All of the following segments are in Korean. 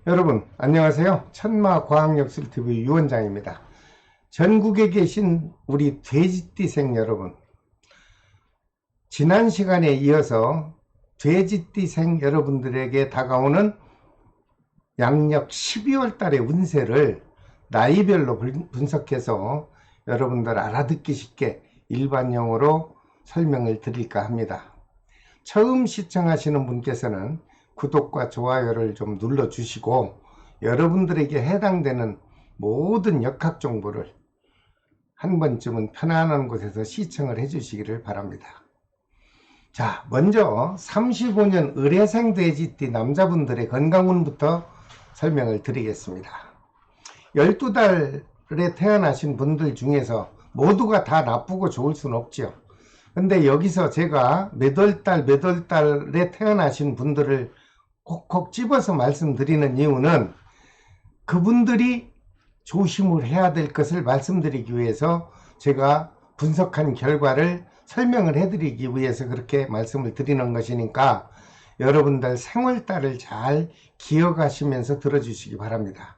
여러분 안녕하세요. 천마과학역술TV 유원장입니다. 전국에 계신 우리 돼지띠생 여러분, 지난 시간에 이어서 돼지띠생 여러분들에게 다가오는 양력 12월 달의 운세를 나이별로 분석해서 여러분들 알아듣기 쉽게 일반용어로 설명을 드릴까 합니다. 처음 시청하시는 분께서는 구독과 좋아요를 좀 눌러주시고 여러분들에게 해당되는 모든 역학 정보를 한 번쯤은 편안한 곳에서 시청을 해주시기를 바랍니다. 자, 먼저 35년 을해생 돼지띠 남자분들의 건강운부터 설명을 드리겠습니다. 12달에 태어나신 분들 중에서 모두가 다 나쁘고 좋을 수는 없죠. 근데 여기서 제가 몇 월달에 태어나신 분들을 콕콕 집어서 말씀드리는 이유는 그분들이 조심을 해야 될 것을 말씀드리기 위해서 제가 분석한 결과를 설명을 해드리기 위해서 그렇게 말씀을 드리는 것이니까 여러분들 생월달을 잘 기억하시면서 들어주시기 바랍니다.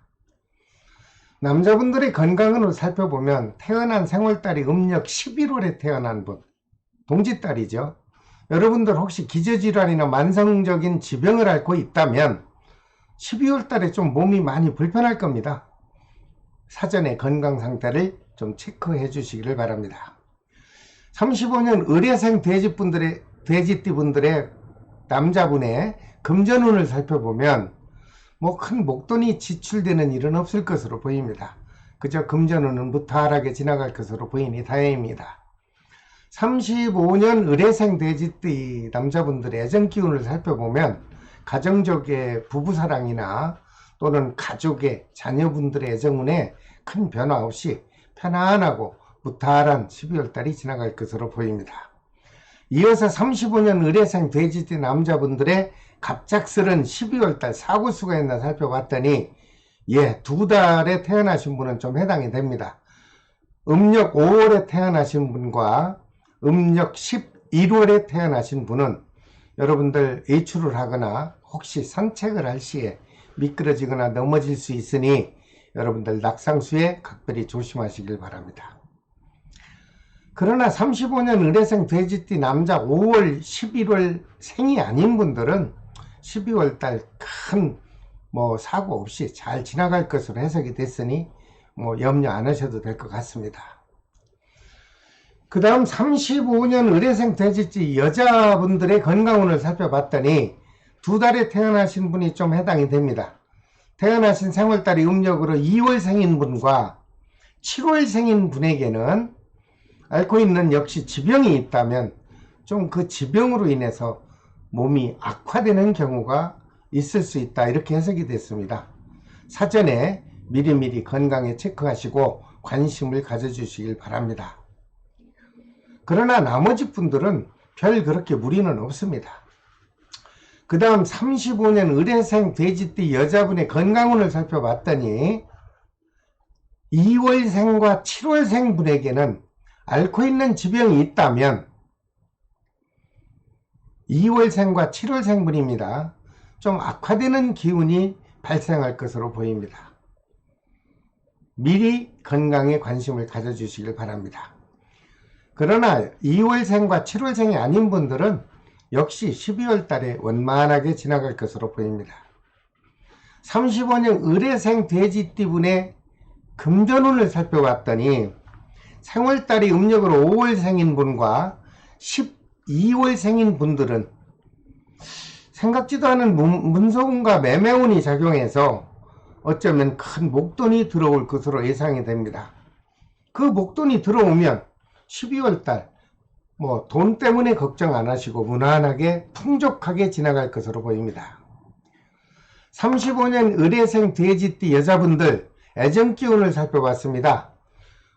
남자분들의 건강으로 살펴보면 태어난 생월달이 음력 11월에 태어난 분, 동짓달이죠. 여러분들 혹시 기저질환이나 만성적인 지병을 앓고 있다면 12월 달에 좀 몸이 많이 불편할 겁니다. 사전에 건강 상태를 좀 체크해 주시기를 바랍니다. 35년 을해생 돼지띠분들의 남자분의 금전운을 살펴보면 뭐 큰 목돈이 지출되는 일은 없을 것으로 보입니다. 그저 금전운은 무탈하게 지나갈 것으로 보이니 다행입니다. 35년 을해생 돼지띠 남자분들의 애정기운을 살펴보면 가정적의 부부사랑이나 또는 가족의 자녀분들의 애정운에 큰 변화 없이 편안하고 무탈한 12월달이 지나갈 것으로 보입니다. 이어서 35년 을해생 돼지띠 남자분들의 갑작스런 12월달 사고수가 있나 살펴봤더니 두 달에 태어나신 분은 좀 해당이 됩니다. 음력 5월에 태어나신 분과 음력 11월에 태어나신 분은 여러분들 외출을 하거나 혹시 산책을 할 시에 미끄러지거나 넘어질 수 있으니 여러분들 낙상수에 각별히 조심하시길 바랍니다. 그러나 35년 을해생 돼지띠 남자 5월 11월 생이 아닌 분들은 12월달 큰 사고 없이 잘 지나갈 것으로 해석이 됐으니 염려 안 하셔도 될 것 같습니다. 그 다음 35년 을해생 돼지띠 여자분들의 건강운을 살펴봤더니 두 달에 태어나신 분이 좀 해당이 됩니다. 태어나신 생월달이 음력으로 2월 생인 분과 7월 생인 분에게는 앓고 있는 역시 지병이 있다면 좀 그 지병으로 인해서 몸이 악화되는 경우가 있을 수 있다, 이렇게 해석이 됐습니다. 사전에 미리미리 건강에 체크하시고 관심을 가져주시길 바랍니다. 그러나 나머지 분들은 별 그렇게 무리는 없습니다. 그 다음 35년 을해생 돼지띠 여자분의 건강운을 살펴봤더니 2월생과 7월생 분에게는 앓고 있는 지병이 있다면 2월생과 7월생 분입니다. 좀 악화되는 기운이 발생할 것으로 보입니다. 미리 건강에 관심을 가져주시길 바랍니다. 그러나 2월생과 7월생이 아닌 분들은 역시 12월 달에 원만하게 지나갈 것으로 보입니다. 35년 을해생 돼지띠분의 금전운을 살펴봤더니 생월달이 음력으로 5월생인 분과 12월생인 분들은 생각지도 않은 문서운과 매매운이 작용해서 어쩌면 큰 목돈이 들어올 것으로 예상이 됩니다. 그 목돈이 들어오면 12월달 돈 때문에 걱정 안 하시고 무난하게 풍족하게 지나갈 것으로 보입니다. 35년 을해생 돼지띠 여자분들 애정기운을 살펴봤습니다.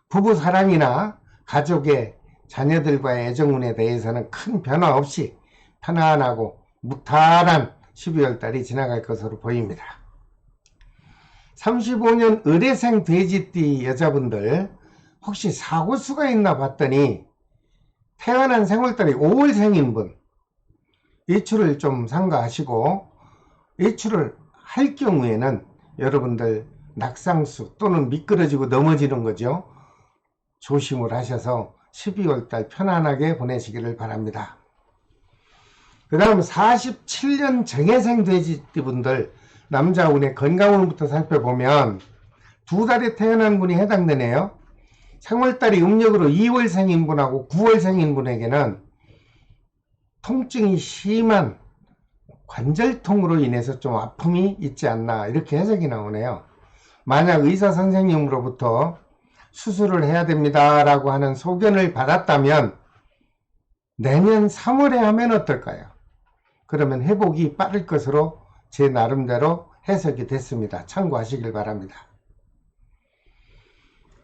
부부사랑이나 가족의 자녀들과의 애정운에 대해서는 큰 변화 없이 편안하고 무탈한 12월달이 지나갈 것으로 보입니다. 35년 을해생 돼지띠 여자분들 혹시 사고수가 있나 봤더니 태어난 생월달이 5월생인 분, 외출을 좀 삼가하시고 외출을 할 경우에는 여러분들 낙상수 또는 미끄러지고 넘어지는 거죠. 조심을 하셔서 12월달 편안하게 보내시기를 바랍니다. 그 다음 47년 정해생 돼지띠분들 남자운의 건강운부터 살펴보면 두 달에 태어난 분이 해당되네요. 3월달이 음력으로 2월생인 분하고 9월생인 분에게는 통증이 심한 관절통으로 인해서 좀 아픔이 있지 않나 이렇게 해석이 나오네요. 만약 의사 선생님으로부터 수술을 해야 됩니다 라고 하는 소견을 받았다면 내년 3월에 하면 어떨까요? 그러면 회복이 빠를 것으로 제 나름대로 해석이 됐습니다. 참고하시길 바랍니다.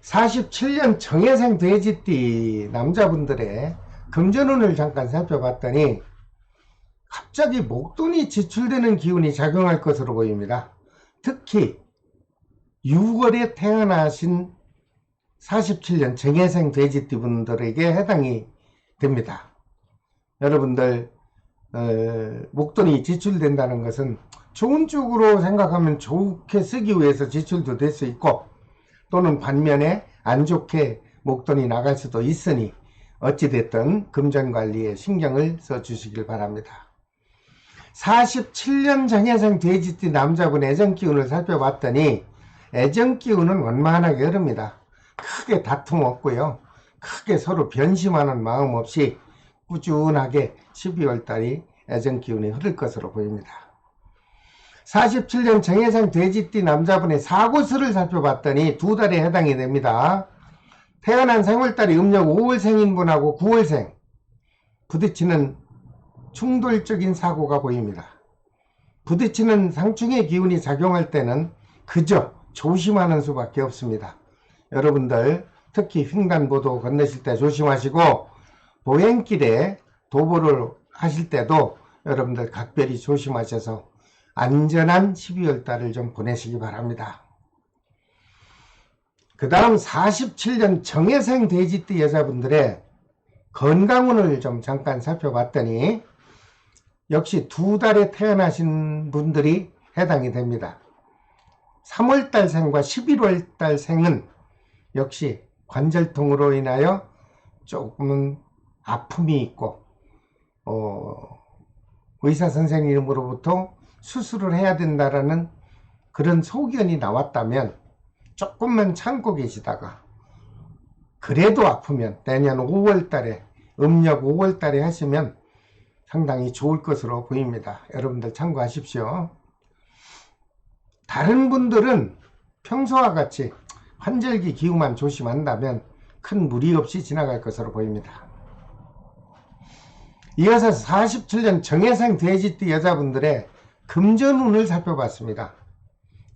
47년 정해생 돼지띠 남자분들의 금전운을 잠깐 살펴봤더니 갑자기 목돈이 지출되는 기운이 작용할 것으로 보입니다. 특히 6월에 태어나신 47년 정해생 돼지띠 분들에게 해당이 됩니다. 여러분들 목돈이 지출된다는 것은 좋은 쪽으로 생각하면 좋게 쓰기 위해서 지출도 될 수 있고 또는 반면에 안 좋게 목돈이 나갈 수도 있으니 어찌됐든 금전관리에 신경을 써주시길 바랍니다. 47년 정해생 돼지띠 남자분 애정기운을 살펴봤더니 애정기운은 원만하게 흐릅니다. 크게 다툼 없고요. 크게 서로 변심하는 마음 없이 꾸준하게 12월달이 애정기운이 흐를 것으로 보입니다. 47년 정해생 돼지띠 남자분의 사고수를 살펴봤더니 두 달에 해당이 됩니다. 태어난 생월달이 음력 5월생인 분하고 9월생 부딪히는 충돌적인 사고가 보입니다. 부딪히는 상충의 기운이 작용할 때는 그저 조심하는 수밖에 없습니다. 여러분들 특히 횡단보도 건너실 때 조심하시고 보행길에 도보를 하실 때도 여러분들 각별히 조심하셔서 안전한 12월달을 좀 보내시기 바랍니다. 그 다음 47년 정해생 돼지띠 여자분들의 건강운을 좀 잠깐 살펴봤더니 역시 두 달에 태어나신 분들이 해당이 됩니다. 3월달 생과 11월달 생은 역시 관절통으로 인하여 조금은 아픔이 있고 의사 선생님으로부터 수술을 해야 된다라는 그런 소견이 나왔다면 조금만 참고 계시다가 그래도 아프면 내년 5월달에 음력 5월달에 하시면 상당히 좋을 것으로 보입니다. 여러분들 참고하십시오. 다른 분들은 평소와 같이 환절기 기후만 조심한다면 큰 무리 없이 지나갈 것으로 보입니다. 이어서 47년 정해생 돼지띠 여자분들의 금전운을 살펴봤습니다.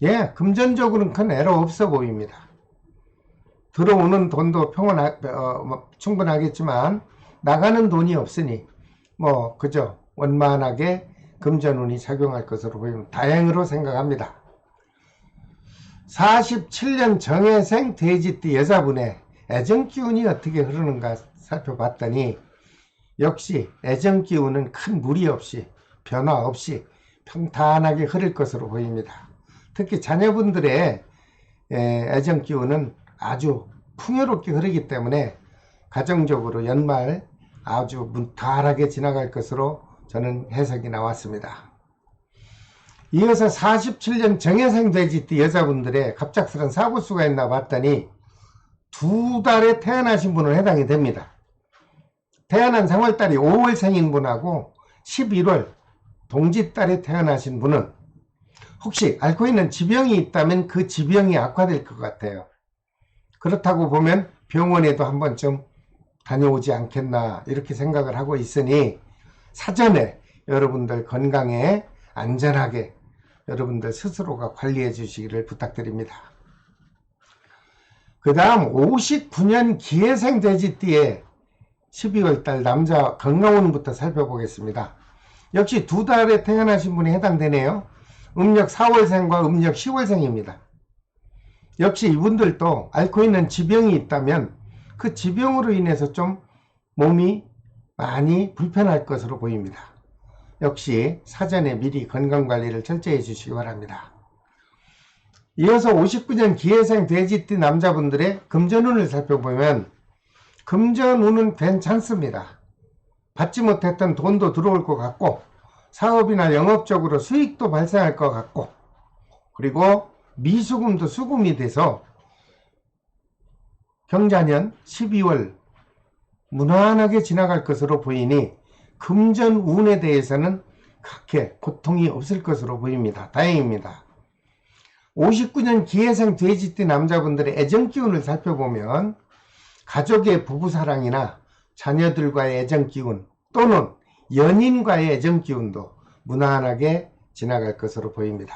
예, 금전적으로는 큰 애로 없어 보입니다. 들어오는 돈도 충분하겠지만 나가는 돈이 없으니 그저 원만하게 금전운이 작용할 것으로 보입니다. 다행으로 생각합니다. 47년 정해생 돼지띠 여자분의 애정기운이 어떻게 흐르는가 살펴봤더니 역시 애정기운은 큰 무리 없이 변화 없이 평탄하게 흐를 것으로 보입니다. 특히 자녀분들의 애정기운은 아주 풍요롭게 흐르기 때문에 가정적으로 연말 아주 무탈하게 지나갈 것으로 저는 해석이 나왔습니다. 이어서 47년 정해생 돼지띠 여자분들의 갑작스런 사고수가 있나 봤더니 두 달에 태어나신 분은 해당이 됩니다. 태어난 3월달이 5월생인 분하고 11월 동짓달에 태어나신 분은 혹시 앓고 있는 지병이 있다면 그 지병이 악화될 것 같아요. 그렇다고 보면 병원에도 한 번쯤 다녀오지 않겠나 이렇게 생각을 하고 있으니 사전에 여러분들 건강에 안전하게 여러분들 스스로가 관리해 주시기를 부탁드립니다. 그 다음 59년 기해생 돼지띠의 12월달 남자 건강운부터 살펴보겠습니다. 역시 두 달에 태어나신 분이 해당되네요. 음력 4월생과 음력 10월생입니다. 역시 이분들도 앓고 있는 지병이 있다면 그 지병으로 인해서 좀 몸이 많이 불편할 것으로 보입니다. 역시 사전에 미리 건강관리를 철저히 해주시기 바랍니다. 이어서 59년 기해생 돼지띠 남자분들의 금전운을 살펴보면 금전운은 괜찮습니다. 받지 못했던 돈도 들어올 것 같고 사업이나 영업적으로 수익도 발생할 것 같고 그리고 미수금도 수금이 돼서 경자년 12월 무난하게 지나갈 것으로 보이니 금전운에 대해서는 크게 고통이 없을 것으로 보입니다. 다행입니다. 59년 기해생 돼지띠 남자분들의 애정기운을 살펴보면 가족의 부부사랑이나 자녀들과의 애정기운 또는 연인과의 애정기운도 무난하게 지나갈 것으로 보입니다.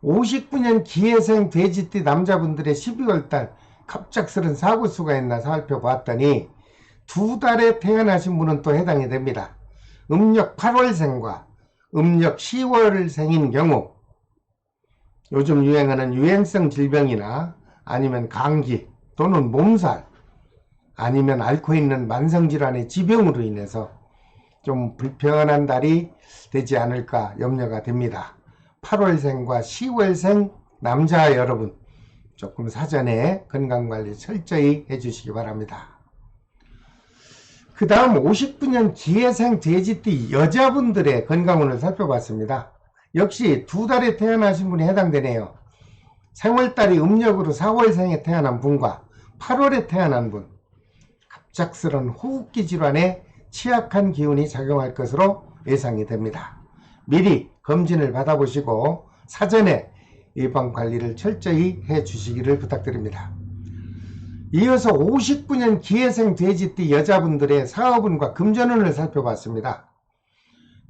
59년 기해생 돼지띠 남자분들의 12월달 갑작스런 사고수가 있나 살펴봤더니 2달에 태어나신 분은 또 해당이 됩니다. 음력 8월생과 음력 10월생인 경우 요즘 유행하는 유행성 질병이나 아니면 감기 또는 몸살 아니면 앓고 있는 만성질환의 지병으로 인해서 좀 불편한 달이 되지 않을까 염려가 됩니다. 8월생과 10월생 남자 여러분 조금 사전에 건강관리 철저히 해주시기 바랍니다. 그 다음 59년 기해생 돼지띠 여자분들의 건강운을 살펴봤습니다. 역시 2달에 태어나신 분이 해당되네요. 생월달이 음력으로 4월생에 태어난 분과 8월에 태어난 분 갑작스런 호흡기 질환에 취약한 기운이 작용할 것으로 예상이 됩니다. 미리 검진을 받아보시고 사전에 예방관리를 철저히 해주시기를 부탁드립니다. 이어서 59년 기해생 돼지띠 여자분들의 사업운과 금전운을 살펴봤습니다.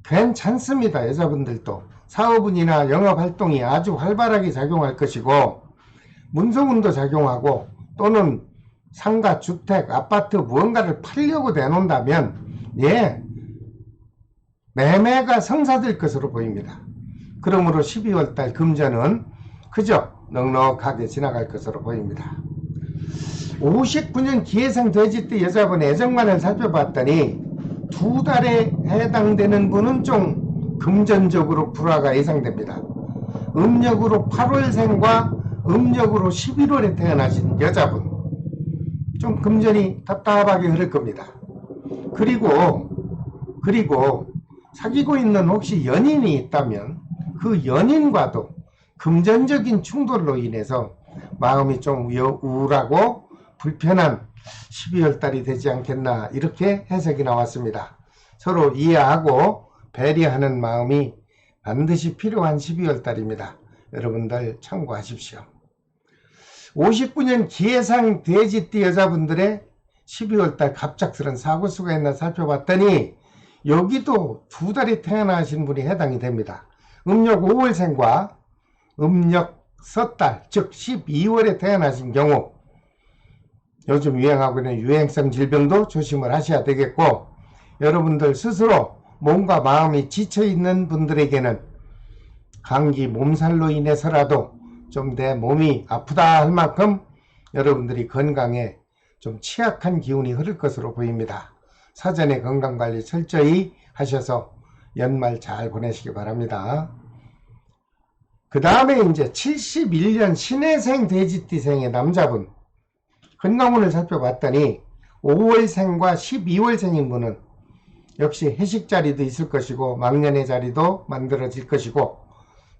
괜찮습니다. 여자분들도 사업운이나 영업활동이 아주 활발하게 작용할 것이고 문서운도 작용하고 또는 상가, 주택, 아파트 무언가를 팔려고 내놓는다면 매매가 성사될 것으로 보입니다. 그러므로 12월달 금전은 그저 넉넉하게 지나갈 것으로 보입니다. 59년 기해생 돼지띠 여자분의 애정관을 살펴봤더니 2달에 해당되는 분은 좀 금전적으로 불화가 예상됩니다. 음력으로 8월생과 음력으로 11월에 태어나신 여자분 좀 금전이 답답하게 흐를 겁니다. 그리고 사귀고 있는 혹시 연인이 있다면 그 연인과도 금전적인 충돌로 인해서 마음이 좀 우울하고 불편한 12월달이 되지 않겠나 이렇게 해석이 나왔습니다. 서로 이해하고 배려하는 마음이 반드시 필요한 12월달입니다. 여러분들 참고하십시오. 59년 기해생 돼지띠 여자분들의 12월달 갑작스런 사고수가 있나 살펴봤더니 여기도 2달이 태어나신 분이 해당이 됩니다. 음력 5월생과 음력 섣달 즉 12월에 태어나신 경우 요즘 유행하고 있는 유행성 질병도 조심을 하셔야 되겠고 여러분들 스스로 몸과 마음이 지쳐있는 분들에게는 감기 몸살로 인해서라도 좀 내 몸이 아프다 할 만큼 여러분들이 건강에 좀 취약한 기운이 흐를 것으로 보입니다. 사전에 건강관리 철저히 하셔서 연말 잘 보내시기 바랍니다. 그 다음에 이제 71년 신해생 돼지띠생의 남자분 건강운을 살펴봤더니 5월생과 12월생인 분은 역시 회식 자리도 있을 것이고 망년의 자리도 만들어질 것이고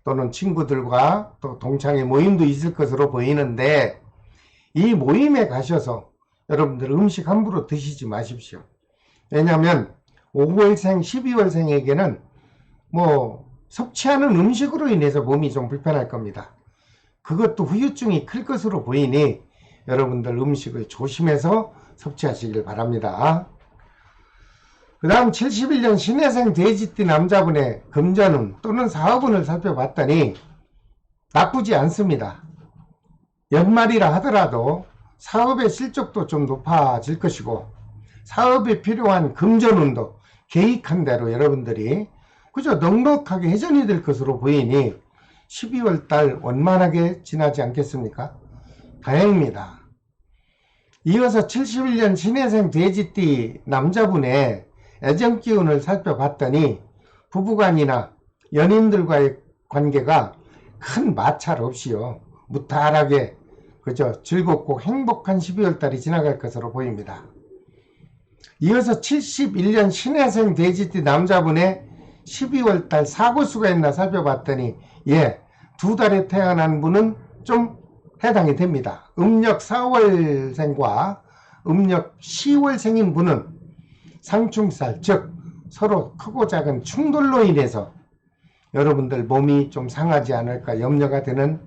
또는 친구들과 또 동창회 모임도 있을 것으로 보이는데 이 모임에 가셔서 여러분들 음식 함부로 드시지 마십시오. 왜냐하면 5월생, 12월생에게는 섭취하는 음식으로 인해서 몸이 좀 불편할 겁니다. 그것도 후유증이 클 것으로 보이니 여러분들 음식을 조심해서 섭취하시길 바랍니다. 그 다음 71년 신해생 돼지띠 남자분의 금전운 또는 사업운을 살펴봤더니 나쁘지 않습니다. 연말이라 하더라도 사업의 실적도 좀 높아질 것이고 사업에 필요한 금전운도 계획한 대로 여러분들이 그저 넉넉하게 회전이 될 것으로 보이니 12월달 원만하게 지나지 않겠습니까? 다행입니다. 이어서 71년 신해생 돼지띠 남자분의 애정 기운을 살펴봤더니 부부간이나 연인들과의 관계가 큰 마찰 없이요, 무탈하게 그저 즐겁고 행복한 12월 달이 지나갈 것으로 보입니다. 이어서 71년 신해생 돼지띠 남자분의 12월 달 사고수가 있나 살펴봤더니, 예, 2달에 태어난 분은 좀 해당이 됩니다. 음력 4월생과 음력 10월생인 분은 상충살, 즉 서로 크고 작은 충돌로 인해서 여러분들 몸이 좀 상하지 않을까 염려가 되는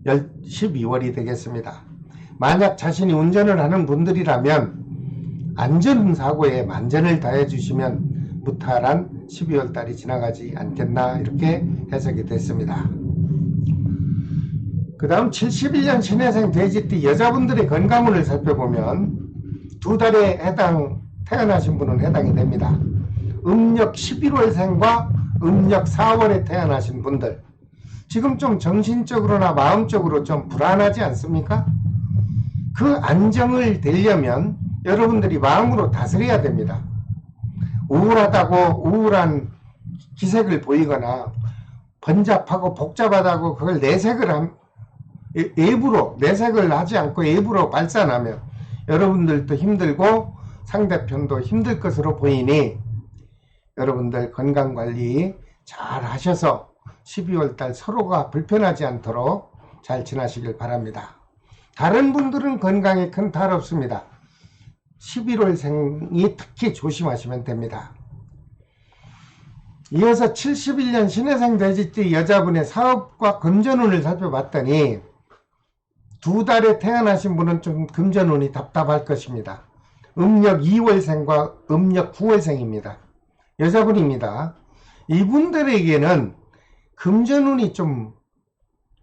12월이 되겠습니다. 만약 자신이 운전을 하는 분들이라면 안전사고에 만전을 다해 주시면 무탈한 12월 달이 지나가지 않겠나, 이렇게 해석이 됐습니다. 그 다음 71년 신해생 돼지띠 여자분들의 건강운을 살펴보면 2달에 태어나신 분은 해당이 됩니다. 음력 11월생과 음력 4월에 태어나신 분들, 지금 좀 정신적으로나 마음적으로 좀 불안하지 않습니까? 그 안정을 되려면 여러분들이 마음으로 다스려야 됩니다. 우울하다고 우울한 기색을 보이거나 번잡하고 복잡하다고 그걸 내색을 하지 않고 일부러 발산하면 여러분들도 힘들고 상대편도 힘들 것으로 보이니 여러분들 건강관리 잘 하셔서 12월달 서로가 불편하지 않도록 잘 지나시길 바랍니다. 다른 분들은 건강에 큰 탈 없습니다. 11월생이 특히 조심하시면 됩니다. 이어서 71년 신해생 돼지띠 여자분의 사업과 금전운을 살펴봤더니 2달에 태어나신 분은 좀 금전운이 답답할 것입니다. 음력 2월생과 음력 9월생입니다. 여자분입니다. 이분들에게는 금전운이 좀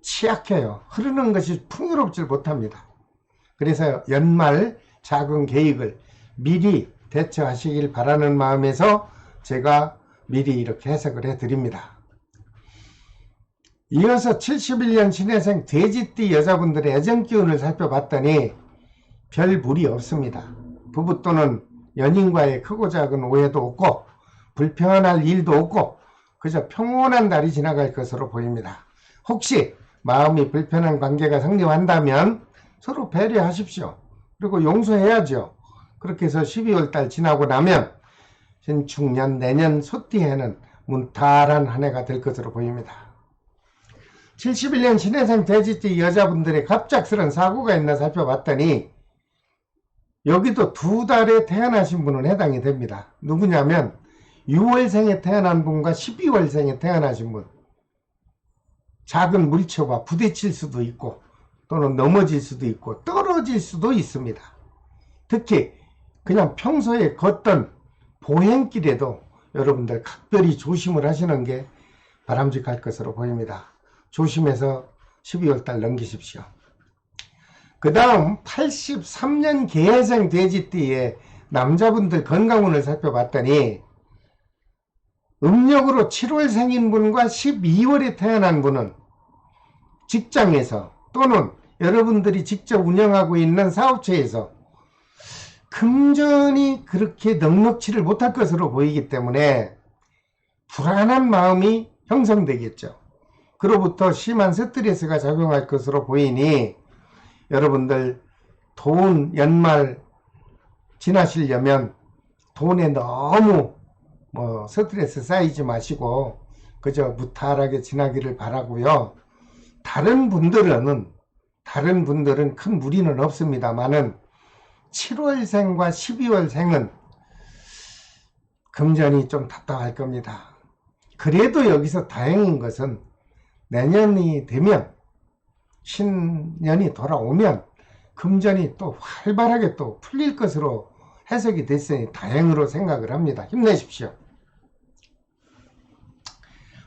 취약해요. 흐르는 것이 풍요롭지 못합니다. 그래서 연말 작은 계획을 미리 대처하시길 바라는 마음에서 제가 미리 이렇게 해석을 해드립니다. 이어서 71년 신해생 돼지띠 여자분들의 애정기운을 살펴봤더니 별 무리 없습니다. 부부 또는 연인과의 크고 작은 오해도 없고 불평할 일도 없고 그저 평온한 달이 지나갈 것으로 보입니다. 혹시 마음이 불편한 관계가 성립한다면 서로 배려하십시오. 그리고 용서해야죠. 그렇게 해서 12월달 지나고 나면 신축년 내년 소띠해는 문탈한 한 해가 될 것으로 보입니다. 71년 신해생 돼지띠 여자분들의 갑작스런 사고가 있나 살펴봤더니 여기도 2달에 태어나신 분은 해당이 됩니다. 누구냐면 6월생에 태어난 분과 12월생에 태어나신 분, 작은 물체와 부딪힐 수도 있고 또는 넘어질 수도 있고 떨어질 수도 있습니다. 특히 그냥 평소에 걷던 보행길에도 여러분들 각별히 조심을 하시는 게 바람직할 것으로 보입니다. 조심해서 12월달 넘기십시오. 그 다음 83년 계해생 돼지띠의 남자분들 건강운을 살펴봤더니 음력으로 7월생인 분과 12월에 태어난 분은 직장에서 또는 여러분들이 직접 운영하고 있는 사업체에서 금전이 그렇게 넉넉치를 못할 것으로 보이기 때문에 불안한 마음이 형성되겠죠. 그로부터 심한 스트레스가 작용할 것으로 보이니 여러분들 돈 연말 지나시려면 돈에 너무 스트레스 쌓이지 마시고 그저 무탈하게 지나기를 바라고요. 다른 분들은 큰 무리는 없습니다만은 7월생과 12월생은 금전이 좀 답답할 겁니다. 그래도 여기서 다행인 것은 내년이 되면 신년이 돌아오면 금전이 또 활발하게 또 풀릴 것으로 해석이 됐으니 다행으로 생각을 합니다. 힘내십시오.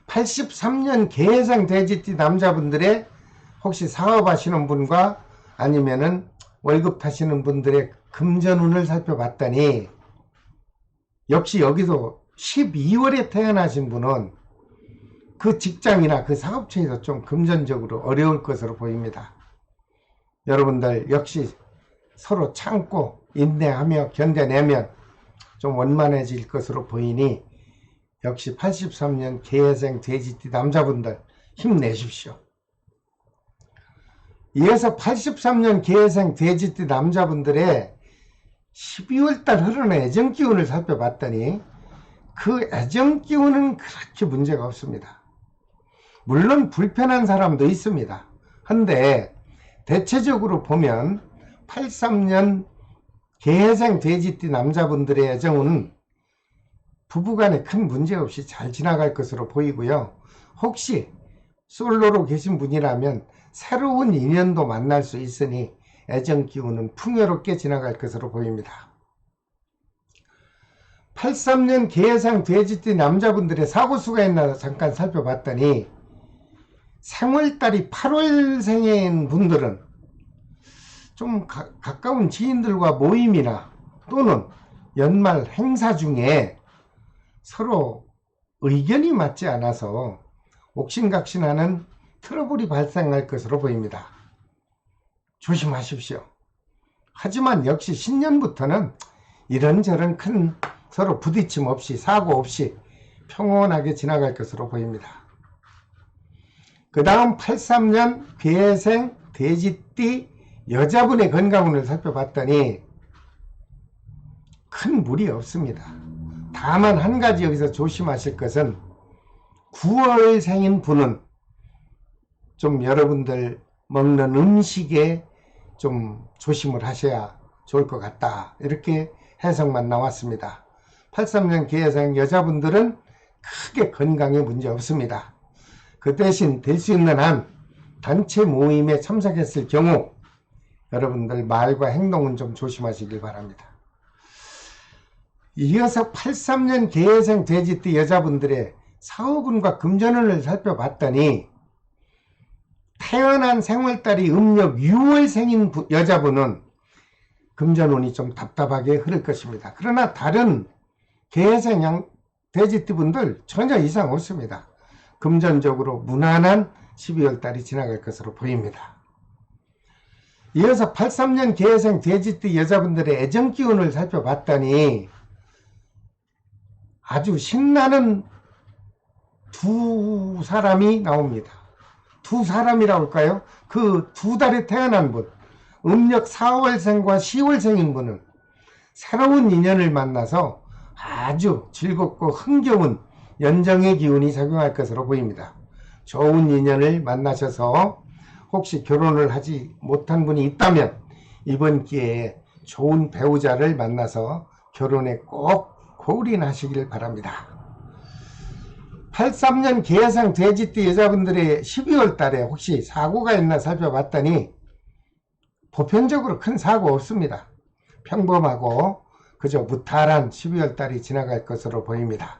83년 계해생 돼지띠 남자분들의 혹시 사업하시는 분과 아니면은 월급 타시는 분들의 금전운을 살펴봤더니 역시 여기도 12월에 태어나신 분은 그 직장이나 그 사업체에서 좀 금전적으로 어려울 것으로 보입니다. 여러분들 역시 서로 참고 인내하며 견뎌내면 좀 원만해질 것으로 보이니 역시 83년 개해생 돼지띠 남자분들 힘내십시오. 이어서 83년 개해생 돼지띠 남자분들의 12월달 흐르는 애정기운을 살펴봤더니 그 애정기운은 그렇게 문제가 없습니다. 물론 불편한 사람도 있습니다. 근데 대체적으로 보면 83년 개해생 돼지띠 남자분들의 애정은 부부간에 큰 문제 없이 잘 지나갈 것으로 보이고요. 혹시 솔로로 계신 분이라면 새로운 인연도 만날 수 있으니 애정 기운은 풍요롭게 지나갈 것으로 보입니다. 83년 개해생 돼지띠 남자분들의 사고수가 있나 잠깐 살펴봤더니 생월달이 8월생인 분들은 좀 가까운 지인들과 모임이나 또는 연말 행사 중에 서로 의견이 맞지 않아서 옥신각신하는 트러블이 발생할 것으로 보입니다. 조심하십시오. 하지만 역시 신년부터는 이런저런 큰 서로 부딪힘 없이 사고 없이 평온하게 지나갈 것으로 보입니다. 그 다음 83년 개해생 돼지띠 여자분의 건강운을 살펴봤더니 큰 무리 없습니다. 다만 한 가지 여기서 조심하실 것은 9월생인 분은 좀 여러분들 먹는 음식에 좀 조심을 하셔야 좋을 것 같다. 이렇게 해석만 나왔습니다. 83년 개해생 여자분들은 크게 건강에 문제 없습니다. 그 대신 될 수 있는 한 단체 모임에 참석했을 경우 여러분들 말과 행동은 좀 조심하시길 바랍니다. 이어서 83년 개해생 돼지띠 여자분들의 사업운과 금전운을 살펴봤더니 태어난 생월달이 음력 6월생인 여자분은 금전운이 좀 답답하게 흐를 것입니다. 그러나 다른 개해생 돼지띠 분들 전혀 이상 없습니다. 금전적으로 무난한 12월달이 지나갈 것으로 보입니다. 이어서 83년 개해생 돼지띠 여자분들의 애정기운을 살펴봤더니 아주 신나는 두 사람이 나옵니다. 두 사람이라고 할까요? 그 두 달에 태어난 분, 음력 4월생과 10월생인 분은 새로운 인연을 만나서 아주 즐겁고 흥겨운 연정의 기운이 작용할 것으로 보입니다. 좋은 인연을 만나셔서 혹시 결혼을 하지 못한 분이 있다면 이번 기회에 좋은 배우자를 만나서 결혼에 꼭 골인하시길 바랍니다. 83년 개해생 돼지띠 여자분들의 12월 달에 혹시 사고가 있나 살펴봤더니 보편적으로 큰 사고 없습니다. 평범하고 그저 무탈한 12월 달이 지나갈 것으로 보입니다.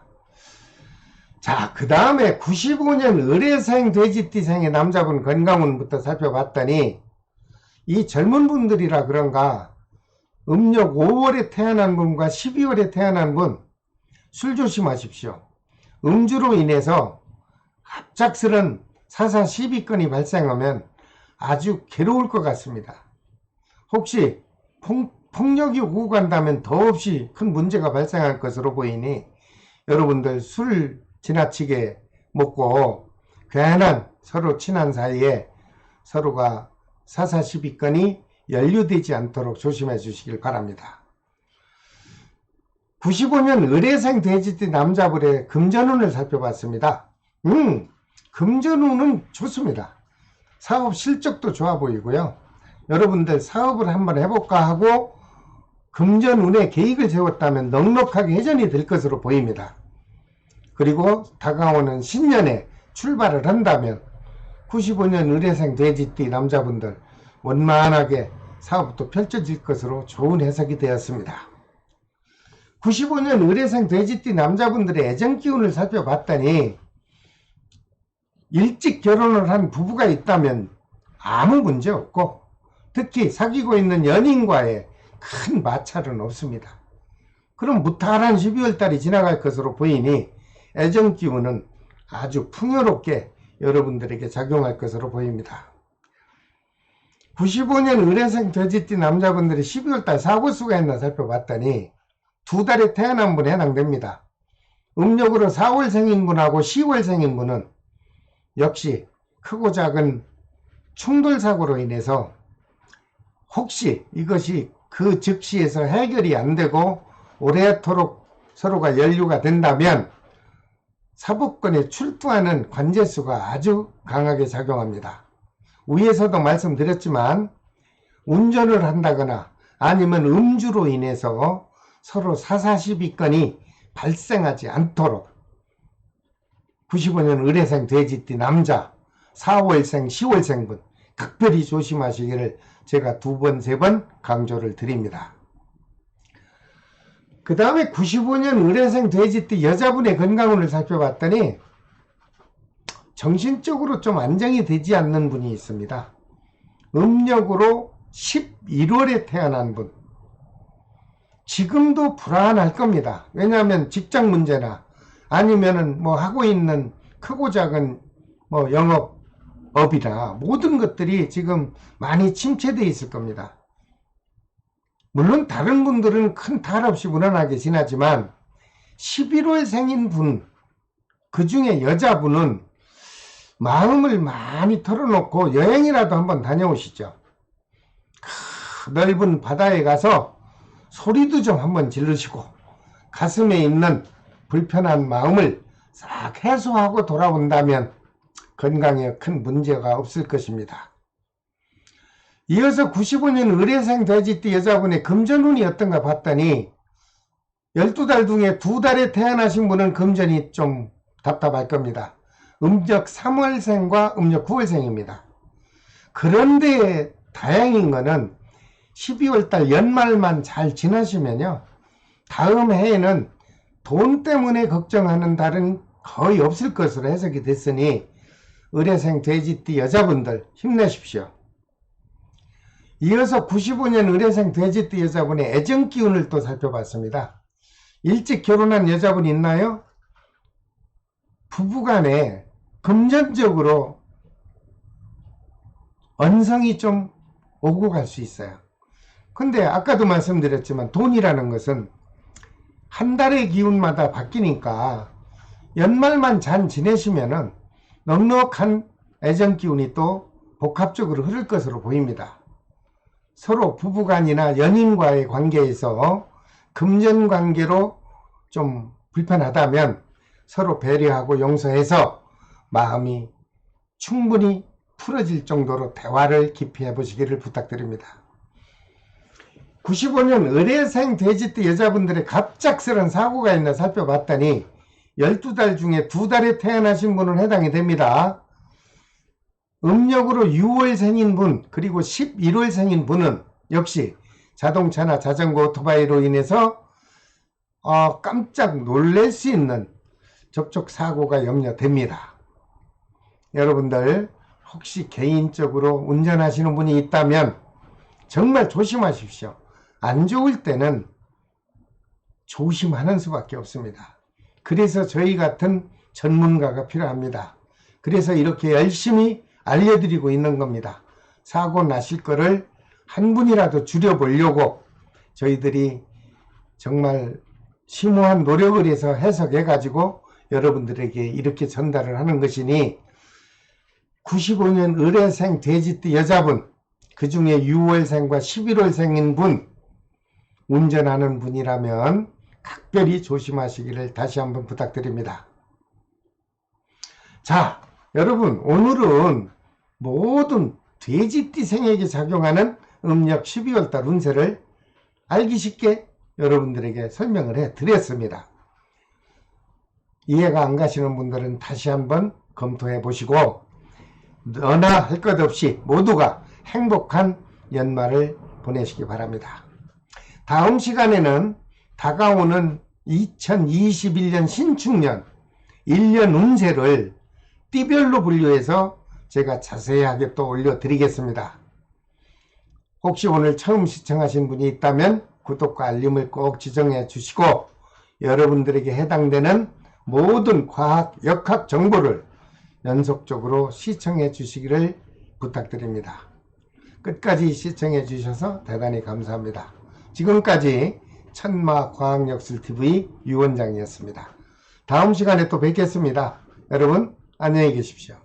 자, 그 다음에 95년 을해생 돼지띠생의 남자분 건강운부터 살펴봤더니 이 젊은 분들이라 그런가 음력 5월에 태어난 분과 12월에 태어난 분 술 조심하십시오. 음주로 인해서 갑작스런 사사 시비건이 발생하면 아주 괴로울 것 같습니다. 혹시 폭력이 오고 간다면 더없이 큰 문제가 발생할 것으로 보이니 여러분들 술 지나치게 먹고 괜한 서로 친한 사이에 서로가 사사 시비건이 연루되지 않도록 조심해 주시길 바랍니다. 95년 을해생 돼지띠 남자분의 금전운을 살펴봤습니다. 금전운은 좋습니다. 사업 실적도 좋아 보이고요. 여러분들 사업을 한번 해볼까 하고 금전운에 계획을 세웠다면 넉넉하게 회전이 될 것으로 보입니다. 그리고 다가오는 신년에 출발을 한다면 95년 을해생 돼지띠 남자분들 원만하게 사업도 펼쳐질 것으로 좋은 해석이 되었습니다. 95년 을해생 돼지띠 남자분들의 애정기운을 살펴봤더니 일찍 결혼을 한 부부가 있다면 아무 문제 없고 특히 사귀고 있는 연인과의 큰 마찰은 없습니다. 그럼 무탈한 12월 달이 지나갈 것으로 보이니 애정기운은 아주 풍요롭게 여러분들에게 작용할 것으로 보입니다. 95년 을해생 돼지띠 남자분들이 12월 달 사고수가 있나 살펴봤더니 2달에 태어난 분에 해당됩니다. 음력으로 4월생인 분하고 10월생인 분은 역시 크고 작은 충돌사고로 인해서 혹시 이것이 그 즉시에서 해결이 안 되고 오래도록 서로가 연루가 된다면 사법권에 출두하는 관제수가 아주 강하게 작용합니다. 위에서도 말씀드렸지만 운전을 한다거나 아니면 음주로 인해서 서로 사사시비건이 발생하지 않도록 95년 의뢰생 돼지띠 남자 4월생 10월생분 각별히 조심하시기를 제가 2번 3번 강조를 드립니다. 그 다음에 95년 의뢰생 돼지띠 여자분의 건강운을 살펴봤더니 정신적으로 좀 안정이 되지 않는 분이 있습니다. 음력으로 11월에 태어난 분, 지금도 불안할 겁니다. 왜냐하면 직장 문제나 아니면은 뭐 하고 있는 크고 작은 뭐 영업이나 모든 것들이 지금 많이 침체되어 있을 겁니다. 물론 다른 분들은 큰 탈 없이 무난하게 지나지만 11월 생인 분, 그 중에 여자분은 마음을 많이 털어놓고 여행이라도 한번 다녀오시죠. 넓은 바다에 가서 소리도 좀 한번 지르시고 가슴에 있는 불편한 마음을 싹 해소하고 돌아온다면 건강에 큰 문제가 없을 것입니다. 이어서 95년 의뢰생 돼지띠 여자분의 금전운이 어떤가 봤더니 12달 중에 2달에 태어나신 분은 금전이 좀 답답할 겁니다. 음력 3월생과 음력 9월생입니다. 그런데 다행인 거는 12월달 연말만 잘 지나시면요, 다음 해에는 돈 때문에 걱정하는 달은 거의 없을 것으로 해석이 됐으니 의뢰생 돼지띠 여자분들 힘내십시오. 이어서 95년 의뢰생 돼지띠 여자분의 애정기운을 또 살펴봤습니다. 일찍 결혼한 여자분 있나요? 부부간에 금전적으로 언성이 좀 오고 갈 수 있어요. 근데 아까도 말씀드렸지만 돈이라는 것은 한 달의 기운마다 바뀌니까 연말만 잘 지내시면은 넉넉한 애정기운이 또 복합적으로 흐를 것으로 보입니다. 서로 부부간이나 연인과의 관계에서 금전관계로 좀 불편하다면 서로 배려하고 용서해서 마음이 충분히 풀어질 정도로 대화를 깊이 해보시기를 부탁드립니다. 95년 의뢰생 돼지띠 여자분들의 갑작스런 사고가 있나 살펴봤더니 12달 중에 2달에 태어나신 분은 해당이 됩니다. 음력으로 6월생인 분 그리고 11월생인 분은 역시 자동차나 자전거 오토바이로 인해서 깜짝 놀랄 수 있는 접촉사고가 염려됩니다. 여러분들 혹시 개인적으로 운전하시는 분이 있다면 정말 조심하십시오. 안 좋을 때는 조심하는 수밖에 없습니다. 그래서 저희 같은 전문가가 필요합니다. 그래서 이렇게 열심히 알려드리고 있는 겁니다. 사고 나실 거를 한 분이라도 줄여보려고 저희들이 정말 심오한 노력을 해서 해석해 가지고 여러분들에게 이렇게 전달을 하는 것이니 95년 의뢰생 돼지띠 여자분, 그 중에 6월생과 11월생인 분, 운전하는 분이라면 각별히 조심하시기를 다시 한번 부탁드립니다. 자, 여러분, 오늘은 모든 돼지띠생에게 작용하는 음력 12월달 운세를 알기 쉽게 여러분들에게 설명을 해 드렸습니다. 이해가 안 가시는 분들은 다시 한번 검토해 보시고 너나 할 것 없이 모두가 행복한 연말을 보내시기 바랍니다. 다음 시간에는 다가오는 2021년 신축년 1년 운세를 띠별로 분류해서 제가 자세하게 또 올려드리겠습니다. 혹시 오늘 처음 시청하신 분이 있다면 구독과 알림을 꼭 지정해 주시고 여러분들에게 해당되는 모든 과학, 역학 정보를 연속적으로 시청해 주시기를 부탁드립니다. 끝까지 시청해 주셔서 대단히 감사합니다. 지금까지 천마과학역술TV 유원장이었습니다. 다음 시간에 또 뵙겠습니다. 여러분 안녕히 계십시오.